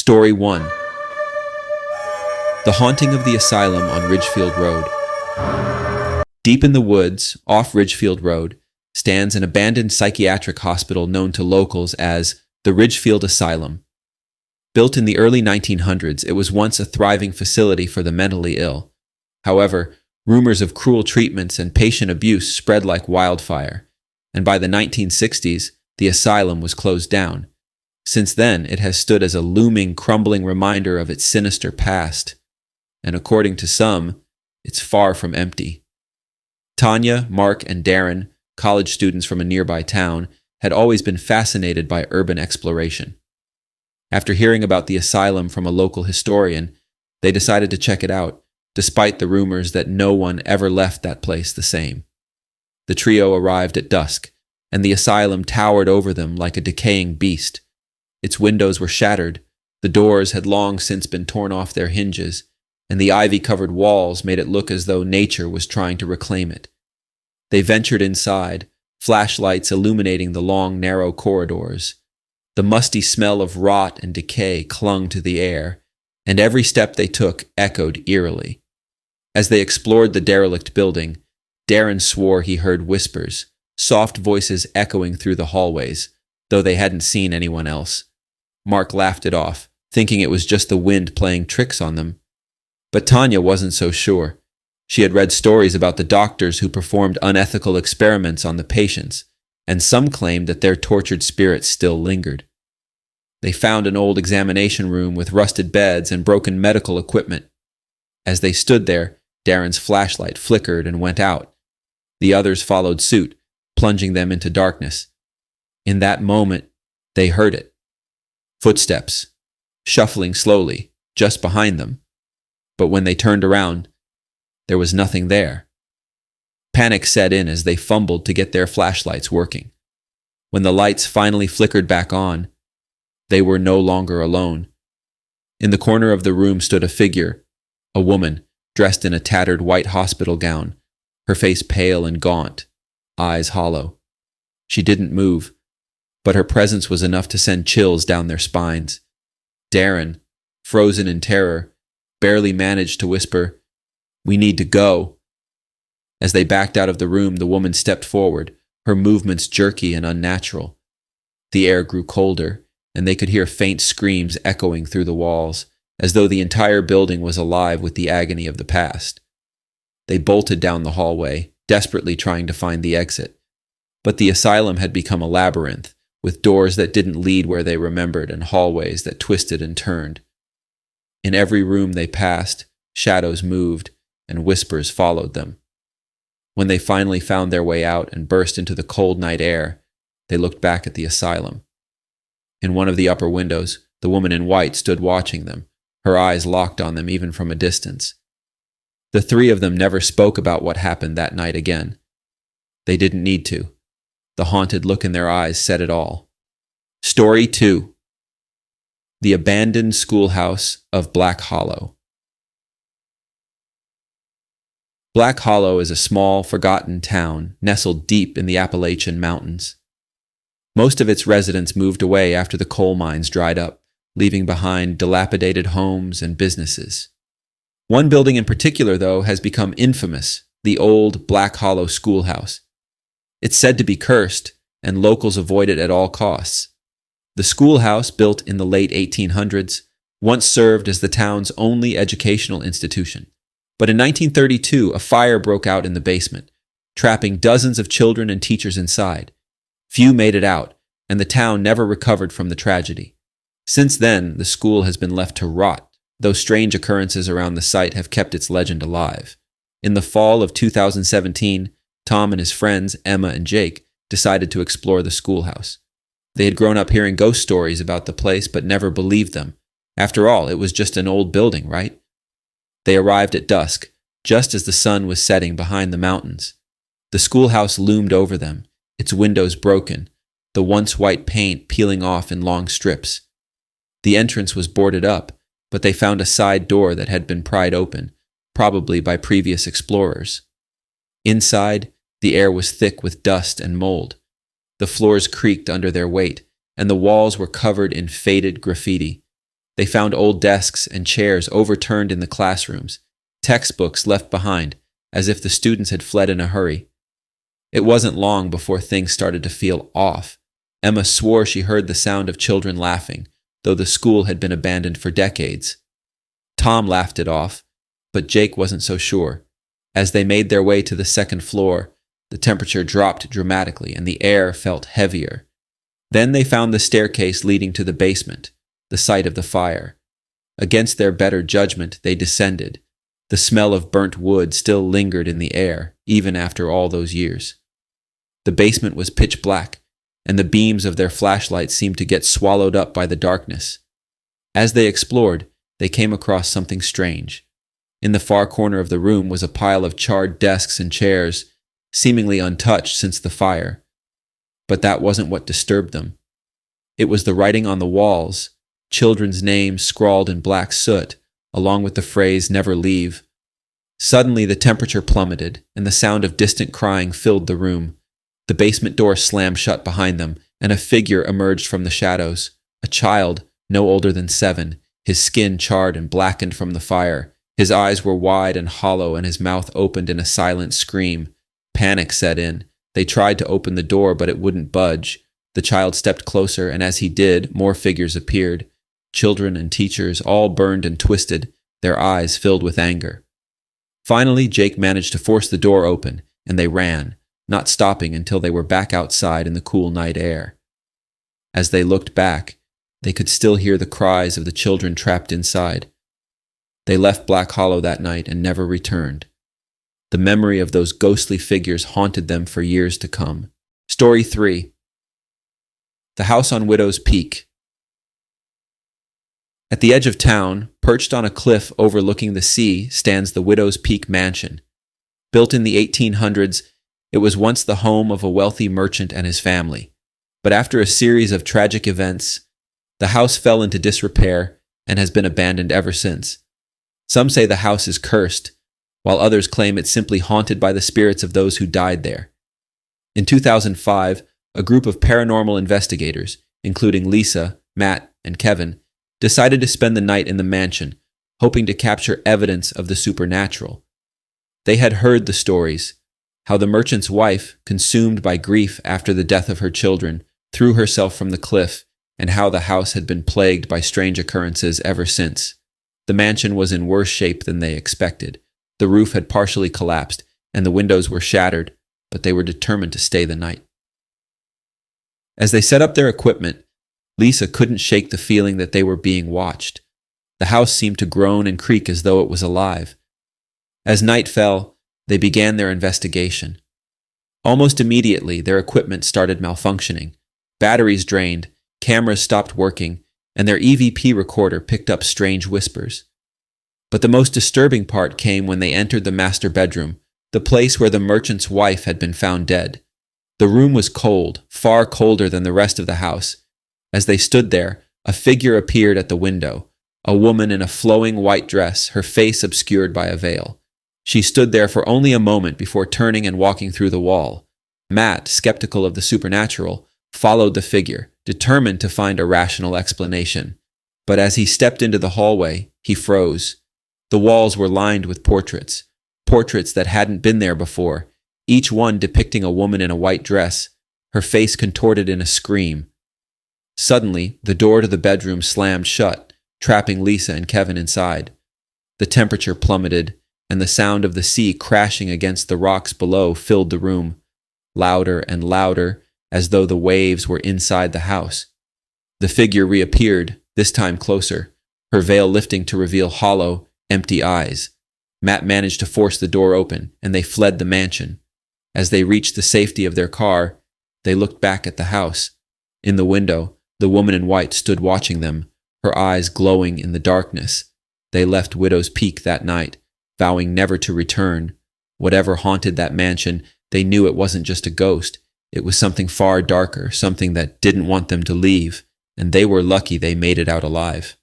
Story 1. The Haunting of the Asylum on Ridgefield Road. Deep in the woods, off Ridgefield Road, stands an abandoned psychiatric hospital known to locals as the Ridgefield Asylum. Built in the early 1900s, it was once a thriving facility for the mentally ill. However, rumors of cruel treatments and patient abuse spread like wildfire, and by the 1960s, the asylum was closed down. Since then, it has stood as a looming, crumbling reminder of its sinister past, and according to some, it's far from empty. Tanya, Mark, and Darren, college students from a nearby town, had always been fascinated by urban exploration. After hearing about the asylum from a local historian, they decided to check it out, despite the rumors that no one ever left that place the same. The trio arrived at dusk, and the asylum towered over them like a decaying beast. Its windows were shattered, the doors had long since been torn off their hinges, and the ivy-covered walls made it look as though nature was trying to reclaim it. They ventured inside, flashlights illuminating the long, narrow corridors. The musty smell of rot and decay clung to the air, and every step they took echoed eerily. As they explored the derelict building, Darren swore he heard whispers, soft voices echoing through the hallways, though they hadn't seen anyone else. Mark laughed it off, thinking it was just the wind playing tricks on them. But Tanya wasn't so sure. She had read stories about the doctors who performed unethical experiments on the patients, and some claimed that their tortured spirits still lingered. They found an old examination room with rusted beds and broken medical equipment. As they stood there, Darren's flashlight flickered and went out. The others followed suit, plunging them into darkness. In that moment, they heard it. Footsteps, shuffling slowly, just behind them. But when they turned around, there was nothing there. Panic set in as they fumbled to get their flashlights working. When the lights finally flickered back on, they were no longer alone. In the corner of the room stood a figure, a woman, dressed in a tattered white hospital gown, her face pale and gaunt, eyes hollow. She didn't move, but her presence was enough to send chills down their spines. Darren, frozen in terror, barely managed to whisper, "We need to go." As they backed out of the room, the woman stepped forward, her movements jerky and unnatural. The air grew colder, and they could hear faint screams echoing through the walls, as though the entire building was alive with the agony of the past. They bolted down the hallway, desperately trying to find the exit. But the asylum had become a labyrinth, with doors that didn't lead where they remembered and hallways that twisted and turned. In every room they passed, shadows moved, and whispers followed them. When they finally found their way out and burst into the cold night air, they looked back at the asylum. In one of the upper windows, the woman in white stood watching them, her eyes locked on them even from a distance. The three of them never spoke about what happened that night again. They didn't need to. The haunted look in their eyes said it all. Story 2. The Abandoned Schoolhouse of Black Hollow. Black Hollow is a small, forgotten town nestled deep in the Appalachian Mountains. Most of its residents moved away after the coal mines dried up, leaving behind dilapidated homes and businesses. One building in particular, though, has become infamous, the old Black Hollow Schoolhouse. It's said to be cursed, and locals avoid it at all costs. The schoolhouse, built in the late 1800s, once served as the town's only educational institution. But in 1932, a fire broke out in the basement, trapping dozens of children and teachers inside. Few made it out, and the town never recovered from the tragedy. Since then, the school has been left to rot, though strange occurrences around the site have kept its legend alive. In the fall of 2017, Tom and his friends, Emma and Jake, decided to explore the schoolhouse. They had grown up hearing ghost stories about the place but never believed them. After all, it was just an old building, right? They arrived at dusk, just as the sun was setting behind the mountains. The schoolhouse loomed over them, its windows broken, the once white paint peeling off in long strips. The entrance was boarded up, but they found a side door that had been pried open, probably by previous explorers. Inside, the air was thick with dust and mold. The floors creaked under their weight, and the walls were covered in faded graffiti. They found old desks and chairs overturned in the classrooms, textbooks left behind, as if the students had fled in a hurry. It wasn't long before things started to feel off. Emma swore she heard the sound of children laughing, though the school had been abandoned for decades. Tom laughed it off, but Jake wasn't so sure. As they made their way to the second floor, the temperature dropped dramatically and the air felt heavier. Then they found the staircase leading to the basement, the site of the fire. Against their better judgment, they descended. The smell of burnt wood still lingered in the air, even after all those years. The basement was pitch black, and the beams of their flashlights seemed to get swallowed up by the darkness. As they explored, they came across something strange. In the far corner of the room was a pile of charred desks and chairs, seemingly untouched since the fire. But that wasn't what disturbed them. It was the writing on the walls, children's names scrawled in black soot, along with the phrase, "Never leave." Suddenly the temperature plummeted, and the sound of distant crying filled the room. The basement door slammed shut behind them, and a figure emerged from the shadows. A child, no older than 7, his skin charred and blackened from the fire. His eyes were wide and hollow, and his mouth opened in a silent scream. Panic set in. They tried to open the door, but it wouldn't budge. The child stepped closer, and as he did, more figures appeared. Children and teachers, all burned and twisted, their eyes filled with anger. Finally, Jake managed to force the door open, and they ran, not stopping until they were back outside in the cool night air. As they looked back, they could still hear the cries of the children trapped inside. They left Black Hollow that night and never returned. The memory of those ghostly figures haunted them for years to come. Story 3. The House on Widow's Peak. At the edge of town, perched on a cliff overlooking the sea, stands the Widow's Peak Mansion. Built in the 1800s, it was once the home of a wealthy merchant and his family. But after a series of tragic events, the house fell into disrepair and has been abandoned ever since. Some say the house is cursed, while others claim it's simply haunted by the spirits of those who died there. In 2005, a group of paranormal investigators, including Lisa, Matt, and Kevin, decided to spend the night in the mansion, hoping to capture evidence of the supernatural. They had heard the stories, how the merchant's wife, consumed by grief after the death of her children, threw herself from the cliff, and how the house had been plagued by strange occurrences ever since. The mansion was in worse shape than they expected. The roof had partially collapsed, and the windows were shattered, but they were determined to stay the night. As they set up their equipment, Lisa couldn't shake the feeling that they were being watched. The house seemed to groan and creak as though it was alive. As night fell, they began their investigation. Almost immediately, their equipment started malfunctioning. Batteries drained, cameras stopped working, and their EVP recorder picked up strange whispers. But the most disturbing part came when they entered the master bedroom, the place where the merchant's wife had been found dead. The room was cold, far colder than the rest of the house. As they stood there, a figure appeared at the window, a woman in a flowing white dress, her face obscured by a veil. She stood there for only a moment before turning and walking through the wall. Matt, skeptical of the supernatural, followed the figure, determined to find a rational explanation. But as he stepped into the hallway, he froze. The walls were lined with portraits that hadn't been there before, each one depicting a woman in a white dress, her face contorted in a scream. Suddenly, the door to the bedroom slammed shut, trapping Lisa and Kevin inside. The temperature plummeted, and the sound of the sea crashing against the rocks below filled the room, louder and louder, as though the waves were inside the house. The figure reappeared, this time closer, her veil lifting to reveal hollow, empty eyes. Matt managed to force the door open, and they fled the mansion. As they reached the safety of their car, they looked back at the house. In the window, the woman in white stood watching them, her eyes glowing in the darkness. They left Widow's Peak that night, vowing never to return. Whatever haunted that mansion, they knew it wasn't just a ghost. It was something far darker, something that didn't want them to leave, and they were lucky they made it out alive.